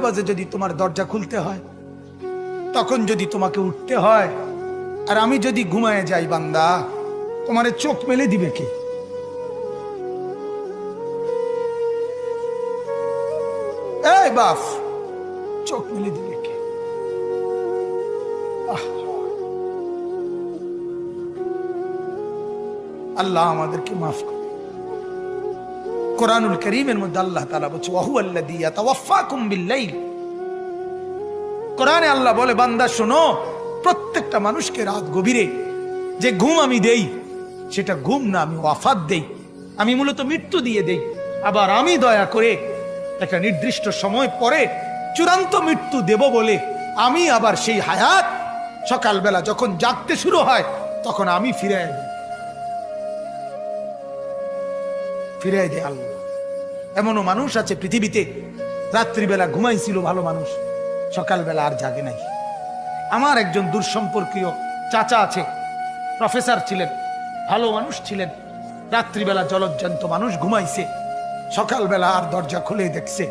বাজে যদি তোমার দরজা খুলতে হয়, তখন যদি তোমাকে উঠতে হয়, আর আমি যদি ঘুমায় যাই বান্দা, তোমারে চোখ মেলে দিবে কে? এই বাপ, চোখ মেলে দিবে কে? আল্লাহ আমাদেরকে মাফ করে। কোরআনুল কারীমের মধ্যে আল্লাহ তাআলা বলছে ওয়া হুয়াল্লাযী ইয়াতাওয়াফফাকুম বিল-লাইল। কোরআনে আল্লাহ বলে, বান্দা শোনো, প্রত্যেকটা মানুষকে রাত গভীরে যে ঘুম আমি দেই, সেটা ঘুম না, আমি ওয়াফাত দেই, আমি মূলত মৃত্যু দিয়ে দেই। আবার আমি দয়া করে একটা নির্দিষ্ট সময় পরে চূড়ান্ত মৃত্যু দেব বলে আমি আবার সেই হায়াত সকালবেলা যখন জাগতে শুরু হয় তখন আমি ফিরে দেয় আল্লাহ। এমনও মানুষ আছে পৃথিবীতে, রাত্রিবেলা ঘুমাইছিল ভালো মানুষ, সকালবেলা আর জাগে নাই। আমার একজন দূরসম্পর্কীয় চাচা আছে, প্রফেসর ছিলেন, ভালো মানুষ ছিলেন, রাত্রিবেলা জলজ্জান্ত মানুষ ঘুমাইছে, সকালবেলা আর দরজা খুলে দেখছে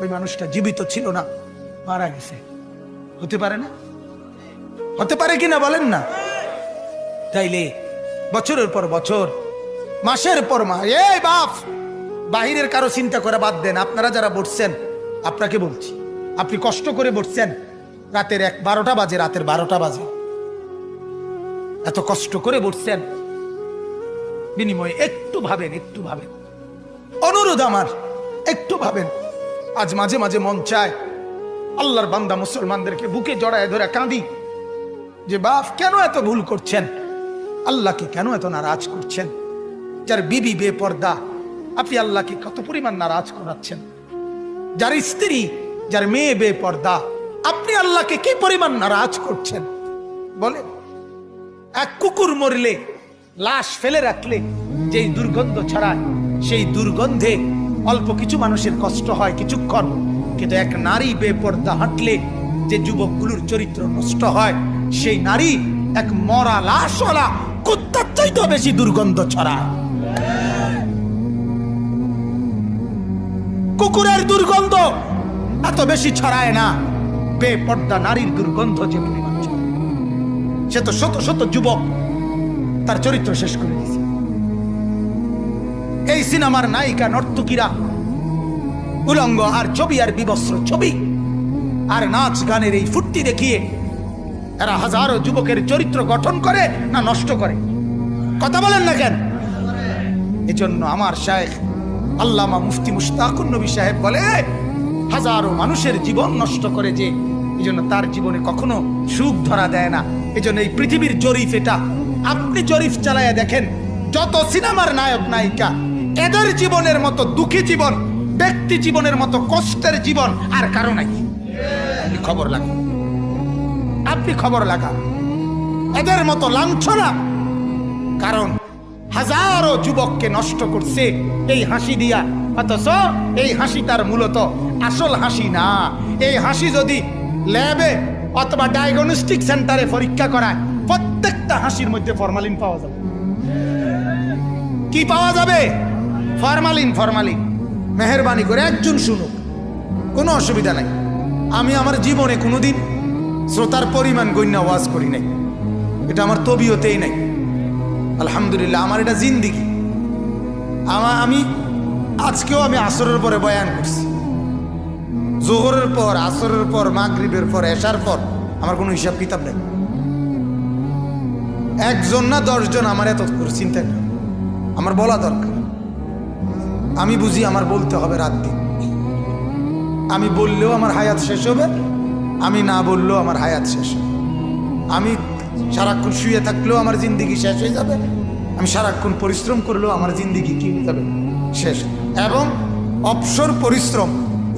ওই মানুষটা জীবিত ছিল না, মারা গেছে। হতে পারে না? হতে পারে কিনা বলেন না? তাইলে বছরের পর বছর, মাসের পর মাস, এই বাপ, বাহিরের কারো চিন্তা করে বাদ দেন। আপনারা যারা বসছেন, আপনাকে বলছি, আপনি কষ্ট করে বসছেন, রাতের 12টা বাজে, রাতের 12টা বাজে, এত কষ্ট করে বসছেন, বিনিময়ে একটু ভাবেন, একটু ভাবেন, অনুরোধ আমার, একটু ভাবেন। আজ মাঝে মাঝে মন চায় আল্লাহর বান্দা মুসলমানদেরকে বুকে জড়ায় ধরে কাঁদি যে বাপ, কেন এত ভুল করছেন? আল্লাহকে কেন এত নারাজ করছেন? যার বিবি বেপর্দা, আপনি আল্লাহকে কত পরিমাণ নারাজ করাচ্ছেন। যার স্ত্রী, যার মেয়ে বেপর্দা, আপনি আল্লাহকে কি পরিমাণ নারাজ করছেন বলেন? এক কুকুর মরলে, লাশ ফেলে রাখলে যেই দুর্গন্ধ ছড়ায়, সেই দুর্গন্ধে অল্প কিছু মানুষের কষ্ট হয় কিছুক্ষণ, কিন্তু এক নারী বেপর্দা হাঁটলে যে যুবকগুলোর চরিত্র নষ্ট হয়, সেই নারী এক মরা লাশওয়ালা কুত্তার চাইতে বেশি দুর্গন্ধ ছড়ায়। কুকুরের দুর্গন্ধ এত বেশি ছড়ায় না, বেপর্দা নারীর দুর্গন্ধ যে পরিমাণ ছড়ায়। সে তো শত শত যুবক তার চরিত্র শেষ করে দিয়েছে। এই সিনেমার নায়িকা নর্তকীরা উলঙ্গ আর ছবি আর বিবস্ত্র ছবি আর নাচ গানের এই ফুর্তি দেখিয়ে এরা হাজারো যুবকের চরিত্র গঠন করে না নষ্ট করে? কথা বলেন না কেন? এজন্য আমার শায়েখ আল্লামা মুফতি মুশতাকুর নবী সাহেব বলে, হাজারো মানুষের জীবন নষ্ট করে যে, এজন্য তার জীবনে কখনো সুখ ধরা দেয় না। এজন্য এই পৃথিবীর জরিফ এটা, আপনি জরিফ চালায়া দেখেন, যত সিনেমার নায়ক নায়িকা, এদের জীবনের মতো দুঃখী জীবন, ব্যক্তি জীবনের মতো কষ্টের জীবন আর কারো নাই। আপনি খবর লাগান, আপনি খবর লাগান, এদের মতো লাঞ্ছনা। কারণ হাজারো যুবককে নষ্ট করছে এই হাসি দিয়া, অথচ এই হাসি তার মূলত আসল হাসি না। এই হাসি যদি ল্যাবে অথবা ডায়াগনস্টিক সেন্টারে পরীক্ষা করায়, প্রত্যেকটা হাসির মধ্যে ফরমালিন পাওয়া যাবে। কি পাওয়া যাবে? ফরমালিন। ফরমালিন। মেহেরবানি করে একজন শুনুক, কোনো অসুবিধা নাই। আমি আমার জীবনে কোনোদিন শ্রোতার পরিমাণ গণ্য ওয়াজ করি নাই, এটা আমার তবিয়তেই নাই। আলহামদুলিল্লাহ, আমার এটা জিন্দিগি। আমি আজকেও আমি আসরের পরে বয়ান করছি, জোহরের পর, আসরের পর, মাগরিবের পর, এশার পর, আমার কোনো হিসাব কিতাব নেই। একজন না 10 জন আমার এত করে চিন্তা নেই, আমার বলা দরকার। আমি বুঝি আমার বলতে হবে রাত দিন। আমি বললেও আমার হায়াত শেষ হবে, আমি না বললেও আমার হায়াত শেষ হবে। আমি সারাক্ষণ শুয়ে থাকলেও আমার জিন্দিগি শেষ হয়ে যাবে, আমি সারাক্ষণ পরিশ্রম করলেও আমার জিন্দিগি কি হয়ে যাবে? শেষ। এবং অবসর পরিশ্রম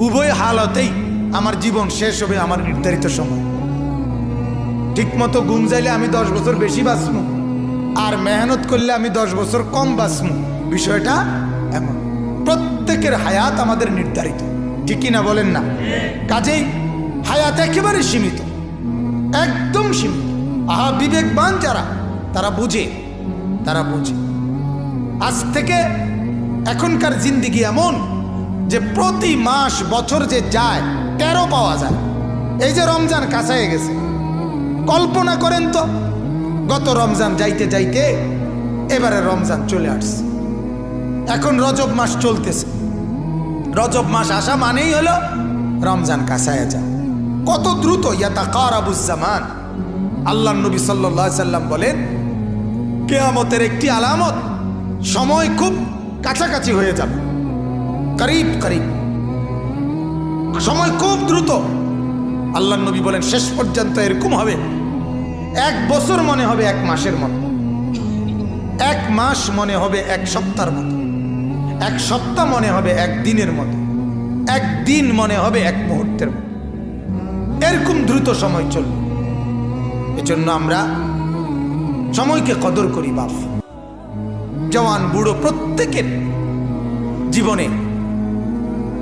উভয় হালতেই আমার জীবন শেষ হবে আমার নির্ধারিত সময়। ঠিক মতো গুণ যাইলে আমি 10 বছর বেশি বাঁচবো, আর মেহনত করলে আমি 10 বছর কম বাঁচবো। বিষয়টা এমন, প্রত্যেকের হায়াত আমাদের নির্ধারিত, ঠিক কিনা বলেন না? কাজেই হায়াত একেবারে সীমিত, একদম সীমিত। আহা, বিবেকবান যারা, তারা বুঝে, তারা বুঝে। আজ থেকে এখনকার জিন্দিগি এমন, যে প্রতি মাস বছর যে যায় 13 পাওয়া যায়। এই যে রমজান কাছায় গেছে, কল্পনা করেন তো, গত রমজান যাইতে যাইতে এবারে রমজান চলে আসছে। এখন রজব মাস চলতেছে, রজব মাস আসা মানেই হলো রমজান কাছায় যায়। কত দ্রুত ইয়াতাকারাবুজ জামান। আল্লাহ নবী সাল্লাল্লাহু আলাইহি সাল্লাম বলেন, কিয়ামতের একটি আলামত, সময় খুব কাছাকাছি হয়ে যাবে, করিব করিব, সময় খুব দ্রুত। আল্লাহ নবী বলেন শেষ পর্যন্ত এরকম হবে, 1 বছর মনে হবে 1 মাসের মতো, 1 মাস মনে হবে 1 সপ্তাহের মতো, 1 সপ্তাহ মনে হবে 1 দিনের মতো, 1 দিন মনে হবে 1 মুহূর্তের মতো। এরকম দ্রুত সময় চলবে। এজন্য আমরা সময়কে কদর করি। বাপ, জওয়ান, বুড়ো প্রত্যেকের জীবনে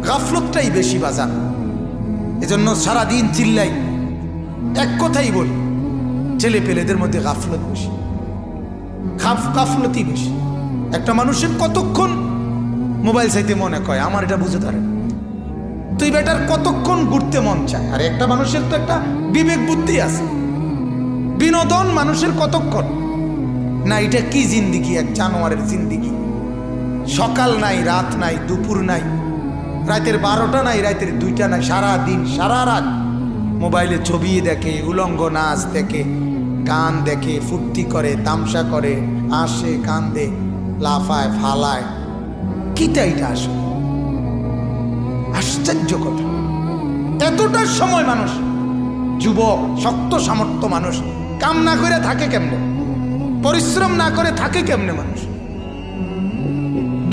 গাফলতটাই বেশি বাজার। এজন্য সারাদিন চিল্লাই, এক কথাই বলি, ছেলে পেলেদের মধ্যে গাফলত বেশি, গাফলতি বেশি। একটা মানুষের কতক্ষণ মোবাইল চাইতে মনে কয়, আমার এটা বুঝে ধরে, তুই বেটার কতক্ষণ ঘুরতে মন চায়। আর একটা মানুষের তো একটা বিবেক বুদ্ধি আছে, বিনোদন মানুষের কতক্ষণ না, এটা কি জিন্দিগি, এক জানোয়ারের জিন্দিগি। সকাল নাই, রাত নাই, দুপুর নাই, রাতের 12টা নাই, রাতের 2টা নাই, সারা দিন সারা রাত মোবাইলে ছবি দেখে, উলঙ্গ নাচ দেখে, গান দেখে, ফুর্তি করে, তামসা করে, আসে, কান্দে, লাফায়, ফালায়। কিটা এটা আসে? আশ্চর্য কথা। এতটা সময় মানুষ, যুবক, শক্ত সামর্থ্য মানুষ কাম না করে থাকে কেমনে, পরিশ্রম না করে থাকে কেমনে মানুষ?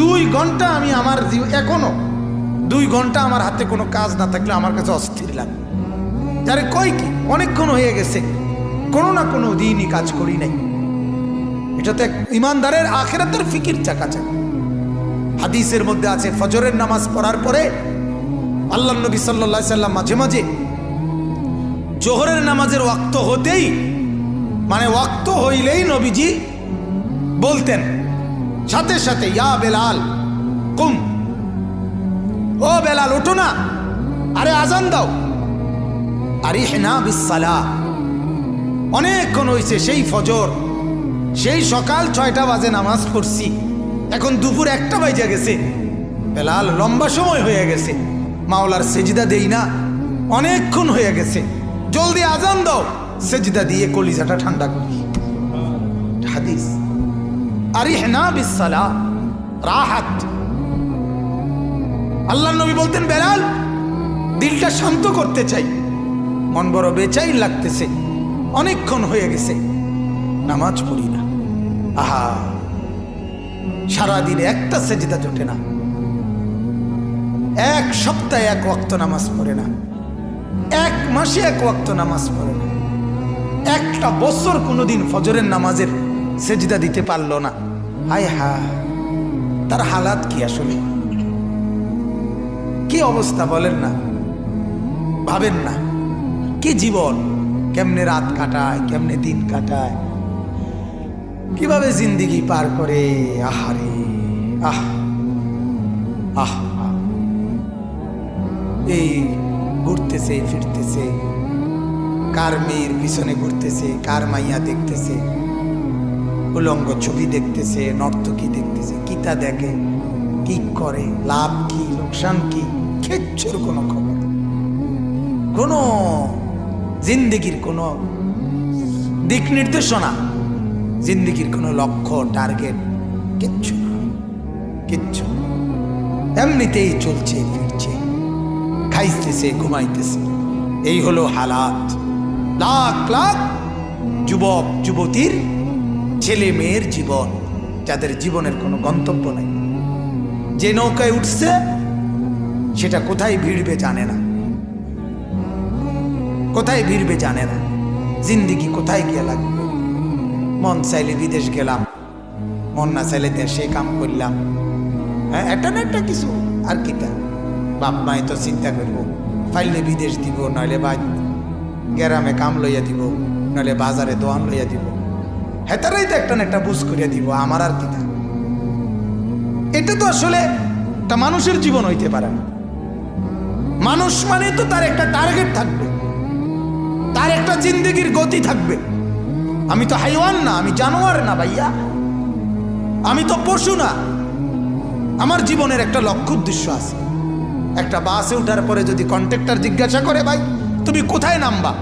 2 ঘন্টা আমি আমার এখনো 2 ঘন্টা আমার হাতে কোনো কাজ না থাকলে আমার কাছে অস্থির লাগে। যারে কই কি অনেকক্ষণ হয়ে গেছে, কোনো না কোনো দিনই কাজ করি নাই। এটা তো এক ইমানদারের আখিরাতের ফিকির চাকাচা। হাদিসের মধ্যে আছে, ফজরের নামাজ পড়ার পরে আল্লাহ নবী সাল্লাল্লাহু আলাইহি সাল্লাম মাঝে মাঝে জোহরের নামাজের ওয়াক্ত হতেই, মানে ওয়াক্ত হইলেই নবীজি বলতেন সাথে সাথে, ইয়া বেলাল কুম, ও বেলাল ওঠো না, আরে আজান দাও, আরিহনা বিসসালাহ। অনেকক্ষণ হয়েছে, সেই ফজর, সেই সকাল 6টা বাজে নামাজ পড়ছি, এখন দুপুর 1টা বাজে গেছে, বেলাল লম্বা সময় হয়ে গেছে, মাওলার সেজদা দেই না, অনেকক্ষণ হয়ে গেছে, জলদি আজান দাও, সেজদা দিয়ে কলিজাটা ঠান্ডা করি। হাদিস, আরিহনা বিসসালাহ, রাহাত। আল্লাহ নবী বলতেন, বেলাল দিলটা শান্ত করতে চাই, মন বড় বেচাইন লাগতেছে, অনেকক্ষণ হয়ে গেছে, নামাজ পড়ি না। আহা, সারাদিনে একটা সেজদা জোটে না, 1 সপ্তাহে 1 ওয়াক্ত নামাজ পড়ে না, 1 মাসে 1 ওয়াক্ত নামাজ পড়ে না, 1টা বছর কোনোদিন ফজরের নামাজের সেজদা দিতে পারলো না। হায় হা, তার হালাত কি আসলে, কি অবস্থা বলেন না, ভাবেন না, কি জীবন, কেমনে রাত কাটায়, কেমনে দিন কাটায়, কিভাবে জিন্দিগি পার করে। আহারে, আহ আহ, এই ঘুরতেছে ফিরতেছে, কার মেয়ের পিছনে ঘুরতেছে, কার মাইয়া দেখতেছে, উলঙ্গ ছবি দেখতেছে, নর্তকী দেখতেছে, কিতা দেখে, কি করে, লাভ কি, লোকসান কি, কিচ্ছুর কোনো খবর, কোনো জিন্দিগির কোনো দিক নির্দেশনা, জিন্দিগির কোনো লক্ষ্য, টার্গেট কিচ্ছু না, কিচ্ছু। এমনিতেই চলছে ফিরছে, খাইতেছে, ঘুমাইতেছে। এই হলো হালাত। লাখ লাখ যুবক যুবতীর, ছেলে মেয়ের জীবন, যাদের জীবনের কোনো গন্তব্য নাই। যে নৌকায় উঠছে সেটা কোথায় ভিড়বে জানে না, কোথায় ভিড়বে জানে না, জিন্দিগি কোথায় গিয়ে লাগবে। মন চাইলে বিদেশ গেলাম, মন না চাইলে দেশে কাম করলাম, হ্যাঁ, একটা না একটা কিছু। আর কিটা বাপ মাই তো চিন্তা করবো, ফাইলে বিদেশ দিব, নইলে বা গ্রামে কাম লইয়া দিব, নইলে বাজারে দোয়ান লইয়া দিব, হেতারাই তো একটা না একটা বুঝ করিয়া দিব। আমার আর কিটা, এটা তো আসলে একটা মানুষের জীবন হইতে পারে না। মানুষ মানে তো তার একটা টার্গেট থাকবে, তার একটা জিন্দগির গতি থাকবে। আমি তো হাইওয়ান না, আমি জানোয়ার না ভাইয়া, আমি তো পশু না। আমার জীবনের একটা লক্ষ্য উদ্দেশ্য আছে। একটা বাসে উঠার পরে যদি কন্ট্রাক্টর জিজ্ঞাসা করে, ভাই তুমি কোথায় নামবা,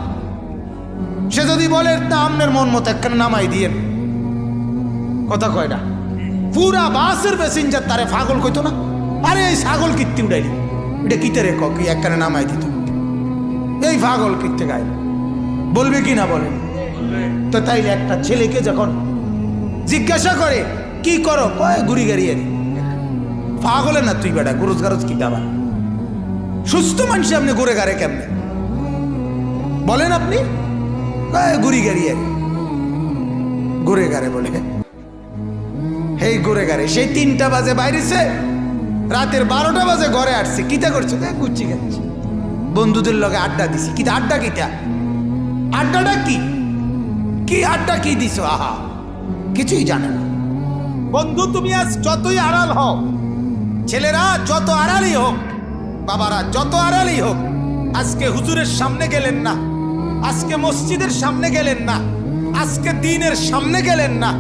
সে যদি বলে তা আপনার মন মতো একখানে নামাই দিয়ে, কথা কয় না, পুরা বাসের প্যাসেঞ্জার তারে পাগল কইতো না, আরে এই ছাগল কীর্তি উঠাইলি, এটা কিতে রে কি একখানে নামাই দিত, এই পাগল কীর্তে গায়, বলবে কি না বলেন? তো তাইলে একটা ছেলেকে যখন জিজ্ঞাসা করে কি করো, কয় ঘুরি গাড়ি আরি, পাগলে না তুই বেটা, গরজ গারজ কি দাবা, সুস্থ মানুষ আপনি ঘুরে গাড়ে কেমনে বলেন আপনি? কয় ঘুরি গাড়ি আরি, ঘুরে গাড়ে বলে এই ঘুরে গাড়ে। সেই 3টা বাজে বাইরেছে, রাতের 12টা বাজে ঘরে আসছে, কিতা করছে? গুচ্ছি খাচ্ছি, বন্ধুদের লগে আড্ডা দিছি। কিতা আড্ডা? কিতা আড্ডাটা কি? কি আড্ডা কি দিছ? আহা, কিছুই জানে না। বন্ধু তুমি আজ যতই আড়াল হও, ছেলেরা যত আড়ালই হোক, বাবারা যত আড়ালই হোক, আজকে হুজুরের সামনে গেলেন না, আজকে মসজিদের সামনে গেলেন না, আজকে দ্বীনের সামনে গেলেন না,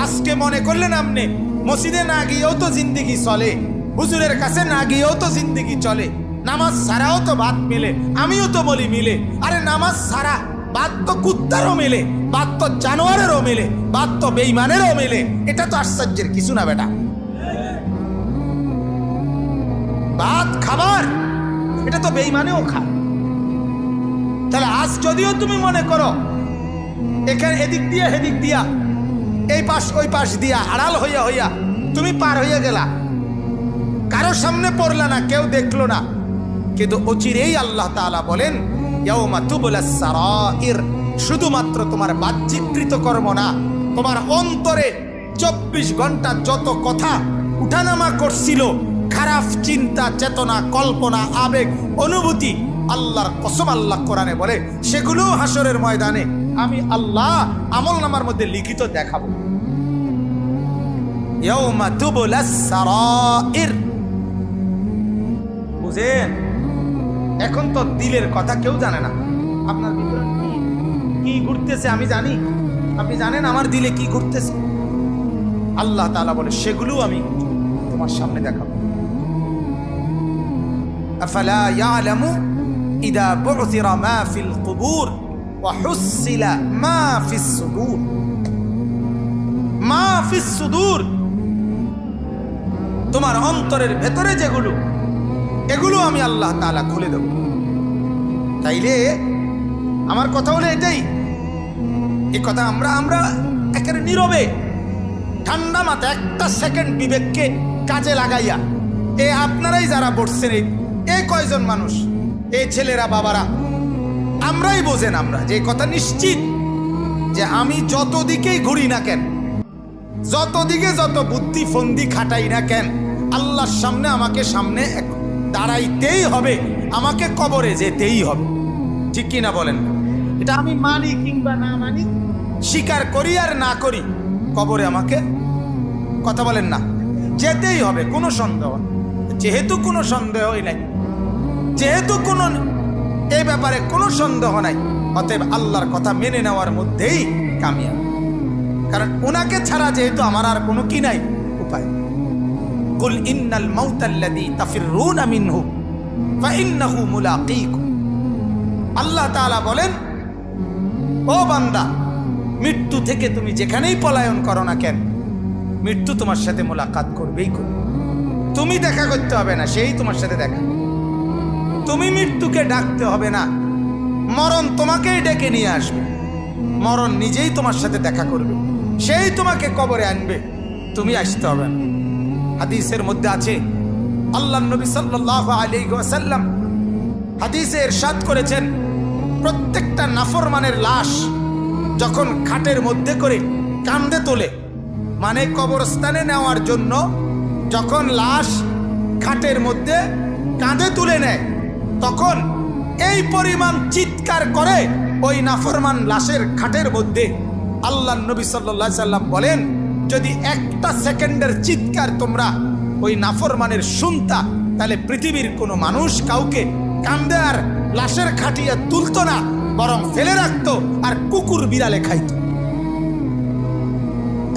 আজকে মনে করলেন আপনি মসজিদে না গিয়েও তো জিন্দেগি চলে, হুজুরের কাছে না গিয়েও তো জিন্দেগি চলে, নামাজ ছাড়াও তো ভাত মেলে, আমিও তো বলি মিলে। আরে নামাজ ছাড়া ভাত তো কুত্তারও মেলে, ভাত তো জানোয়ারেরও মেলে, ভাত তো বেঈমানেরও মেলে। এটা তো আশ্চর্যের কিছু না বেটা। ভাত খাবার, এটা তো বেঈমানেও খায়। তাহলে আজ যদিও তুমি মনে করো এখানে এদিক দিয়া হেদিক দিয়া, এই পাশ ওই পাশ দিয়া আড়াল হইয়া হইয়া তুমি পার হইয়া গেলা, কারো সামনে পড়লা না, কেউ দেখলো না, কিন্তু অচিরেই আল্লাহ তাআলা বলেন ইয়াউমা তুবলাস সারাইর, শুধুমাত্র তোমার বাহ্যিক কৃতকর্ম না, তোমার অন্তরে 24 ঘন্টা যত কথা উঠানামা করছিল, খারাপ চিন্তা, চেতনা, কল্পনা, আবেগ, অনুভূতি, আল্লাহর কসম আল্লাহ কোরআনে বলে সেগুলো হাসরের ময়দানে আমি আল্লাহ আমলনামার মধ্যে লিখিত দেখাবো। ইয়াউমা তুবলাস সারাইর, বুঝেন? এখন তো দিলের কথা কেউ জানে না, আপনার ভিতরে কি ঘুরতেছে আমি জানি, আপনি জানেন আমার দিলে কি ঘুরতেছে। আল্লাহ তাআলা বলে সেগুলো আমি তোমার সামনে দেখাবো। আফালা ইয়ালামু ইদা বু'থিরা মা ফিল কুবুর ওয়া হুসিলা মা ফিস সুদূর, মা ফিস সুদূর, তোমার অন্তরের ভেতরে যেগুলো, এগুলো আমি আল্লাহ তাআলা খুলে দেব। তাইলে আমার কথা হলো এটাই, এই কথা আমরা একেবারে নীরবে ঠান্ডা মাথা একটা সেকেন্ড বিবেককে কাজে লাগাইয়া, আপনারাই যারা বসছেন, এই কয়জন মানুষ, এই ছেলেরা বাবারা, আমরাই বোঝেন, আমরা যে কথা নিশ্চিত যে আমি যত দিকেই ঘুরি না কেন, যত দিকে যত বুদ্ধি ফন্দি খাটাই না কেন, আল্লাহর সামনে আমাকে সামনে দাঁড়াইতেই হবে, আমাকে কবরে যেতেই হবে। ঠিক কিনা বলেন? এটা আমি মানি কিংবা না মানি, স্বীকার করি আর না করি, কবরে আমাকে, কথা বলেন না, যেতেই হবে, কোনো সন্দেহ। যেহেতু কোনো সন্দেহই নাই, যেহেতু কোনো এই ব্যাপারে কোনো সন্দেহ নাই, অতএব আল্লাহর কথা মেনে নেওয়ার মধ্যেই কামিয়াব। কারণ ওনাকে ছাড়া যেহেতু আমার আর কোনো কি নাই উপায়। কুল ইন্নাল মাউতাল্লাযী তাফিররুনা মিনহু ফাইন্নাহু মুলাকীকুম, আল্লাহ তাআলা বলেন ও বান্দা, মৃত্যু থেকে তুমি যেখানেই পলায়ন করো না কেন, মৃত্যু তোমার সাথে মোলাকাত করবেই করবে। তুমি দেখা করতে হবে না, সেই তোমার সাথে দেখা। তুমি মৃত্যুকে ডাকতে হবে না, মরণ তোমাকেই ডেকে নিয়ে আসবে। মরণ নিজেই তোমার সাথে দেখা করবে, সেই তোমাকে কবরে আনবে, তুমি আসতে হবে না। হাদিসের মধ্যে আছে, আল্লাহর নবী সাল্লাল্লাহু আলাইহি ওয়াসাল্লাম হাদিসে ইরশাদ করেছেন, প্রত্যেকটা নাফরমানের লাশ যখন খাটের মধ্যে করে কাঁধে তোলে, মানে কবরস্থানে নেওয়ার জন্য যখন লাশ খাটের মধ্যে কাঁধে তুলে নেয়, তখন এই পরিমাণ চিৎকার করে ওই নাফরমান লাশের খাটের মধ্যে। আল্লাহর নবী সাল্লাল্লাহু আলাইহি সাল্লাম বলেন, যদি একটা সেকেন্ডের চিৎকার তোমরা ওই নাফরমানের শুনতা, তাহলে পৃথিবীর কোনো মানুষ কাউকে কান্দে আর লাশের খাটিয়া তুলতো না, বরং ফেলে রাখতো আর কুকুর বিড়ালে খাইতো।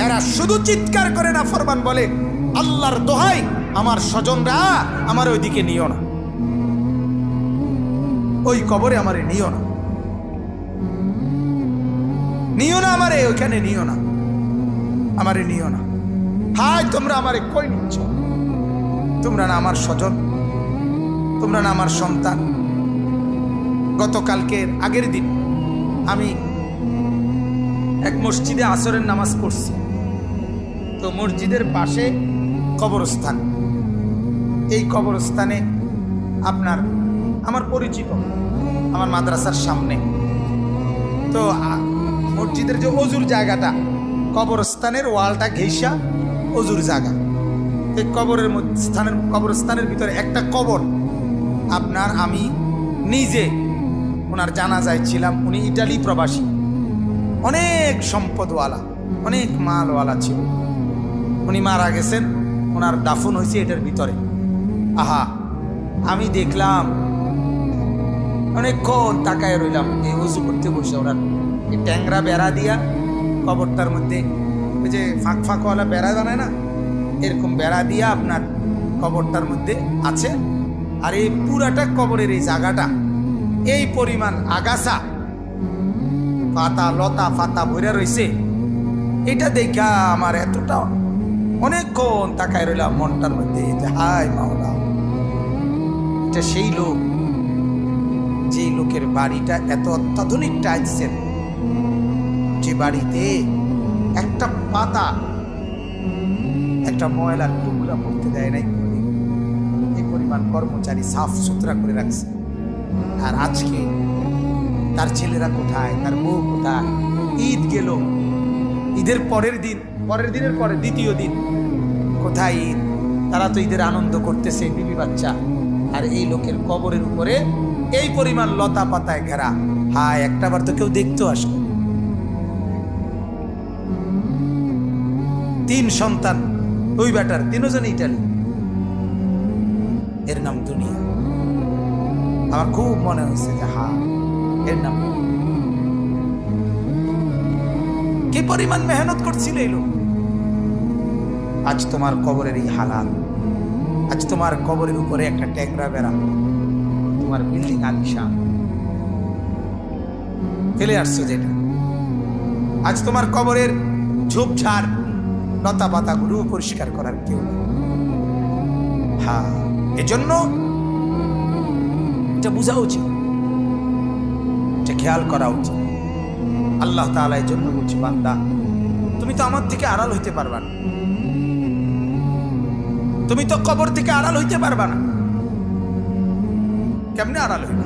এরা শুধু চিৎকার করে নাফরমান বলে, আল্লাহর দোহাই আমার স্বজনরা আমার ওইদিকে নিও না, ওই কবরে আমারে নিও না, নিও না আমারে ওইখানে, নিও না আমারে, নিও না। হায় তোমরা আমারে কই নিচ্ছ? তোমরা না আমার স্বজন, তোমরা না আমার সন্তান। গতকালকের আগের দিন আমি এক মসজিদে আসরের নামাজ পড়ছি। তো মসজিদের পাশে কবরস্থান, এই কবরস্থানে আপনার আমার পরিচিত, আমার মাদ্রাসার সামনে। তো মসজিদের যে অজুর জায়গাটা, কবরস্থানের ওয়ালটা ঘেঁষা অজুর জায়গা। এই কবরস্থানের ভিতরে একটা কবর আপনার, আমি নিজে ওনার জানাজায় ছিলাম। উনি ইটালি প্রবাসী, অনেক সম্পদওয়ালা, অনেক মালওয়ালা ছিল। উনি মারা গেছেন, ওনার দাফন হয়েছে এটার ভিতরে। আহা, আমি দেখলাম, অনেকক্ষণ তাকায় রইলাম এই উজু করতে বসে। ওনার এই ট্যাংরা বেড়া দিয়া কবরটার মধ্যে, ওই যে ফাঁক ফাঁকওয়ালা বেড়া বানায় না, এরকম বেড়া দিয়া আপনার কবরটার মধ্যে আছে। আর এই পুরাটা কবরের এই জায়গাটা এই পরিমাণ আগাছা, পাতা লতা পাতা ভরে রয়েছে। এটা দেখা আমার এতটা অনেকক্ষণ তাকায় রইলাম মনটার মধ্যে, হায় মাওলা, এটা সেই লোক, যে লোকের বাড়িটা এত অত্যাধুনিক টাইলসের, যে বাড়িতে একটা পাতা, একটা ময়লার টুকরা পড়তে দেয় নাই, এই পরিমাণ কর্মচারী সাফ সুতরা করে রাখছে। আর আজকে তার ছেলেরা কোথায়, তার বউ কোথায়? ঈদ গেল, ঈদের পরের দিন, পরের দিনের পরে দ্বিতীয় দিন, কোথায় ঈদ? তারা তো ঈদের আনন্দ করতেছে, বিবি বাচ্চা। আর এই লোকের কবরের উপরে এই পরিমাণ লতা পাতায় ঘেরা। হায়, একটাবার তো কেউ দেখতেও আসে। 3 সন্তান, ওই বেটার 3 জন ইটালি, এর নাম দুনিয়া। আমার খুব মনে হয়েছে যে হ্যাঁ, এর নাম কি পরিমাণ মেহনত করছিল এই লোক। আজ তোমার কবরের এই হালাল, আজ তোমার কবরের উপরে একটা ট্যাংরা বেড়া, তোমার বিল্ডিং আলিশান ফেলে আসছো যেটা, আজ তোমার কবরের ঝোপঝাড় লতা পাতা গুলো পরিষ্কার করার কেউ নেই। হ্যাঁ, এজন্য এটা বোঝা উচিত, এটা খেয়াল করা উচিত। আল্লাহ তাআলা এই জন্য বলছি, বান্দা তুমি তো আমার থেকে আড়াল হইতে পারবা না, তুমি তো কবর থেকে আড়াল হইতে পারবা না। কেমনে আড়াল হইবে?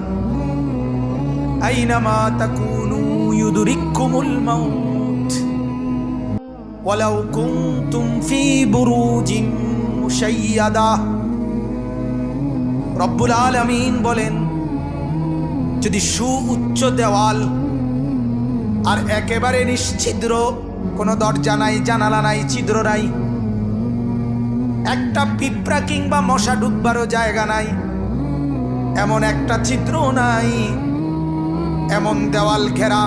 আইনামা তাকুনু ইউদরিকুমুল মাউত ওয়ালাউ কুনতুম ফি বুরুজিন মুশাইয়াদা। রব্বুল আলামিন বলেন, যদি সুউচ্চ দেওয়াল আর একেবারে নিশ্ছিদ্র, কোনো দরজা নাই, জানালা নাই, ছিদ্র নাই, একটা পিঁপড়া কিংবা মশা ঢুকবারও জায়গা নাই, এমন একটা ছিদ্র নাই, এমন দেওয়াল ঘেরা,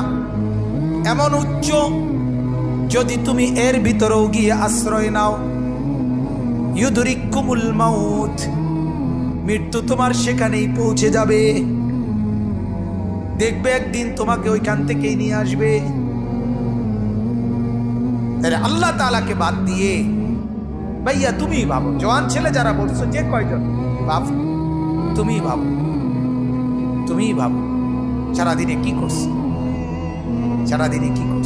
এমন উচ্চ, যদি তুমি এর ভিতরেও গিয়ে আশ্রয় নাও, ইউদরিকুমুল মাউত, মৃত্যু তোমার সেখানেই পৌঁছে যাবে। দেখবে একদিন তোমাকে ওইখান থেকেই নিয়ে আসবে। আল্লাহ তাআলাকে বাদ দিয়ে ভাইয়া তুমি ভাবো, জওয়ান ছেলে যারা বলছো, যে কয়জন বাপ, তুমি ভাবো, তুমি ভাবো সারাদিনে কি করছো, সারাদিনে কি করছো।